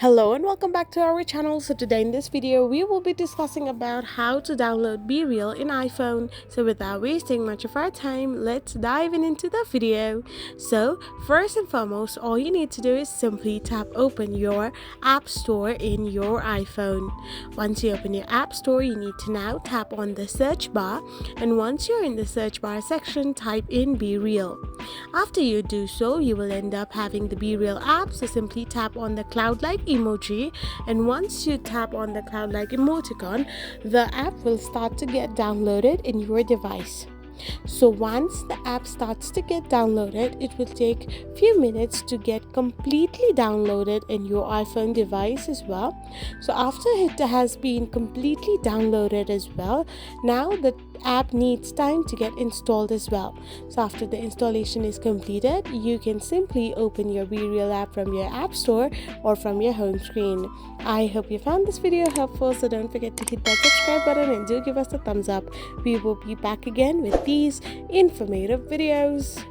Hello and welcome back to our channel. So today in this video we will be discussing about how to download Bereal in iPhone. So without wasting much of our time, let's dive into the video. So first and foremost, all you need to do is simply tap open your app store in your iPhone. Once you open your app store, you need to now tap on the search bar, and once you're in the search bar section, type in Bereal. After you do so, you will end up having the Bereal app. So simply tap on the cloud-like emoji, and once you tap on the cloud-like emoticon, the app will start to get downloaded in your device. So once the app starts to get downloaded, it will take a few minutes to get completely downloaded in your iPhone device as well. So after it has been completely downloaded as well, now the app needs time to get installed as well. So after the installation is completed, you can simply open your Bereal app from your app store or from your home screen. I hope you found this video helpful, so don't forget to hit that subscribe button and do give us a thumbs up. We will be back again with these informative videos.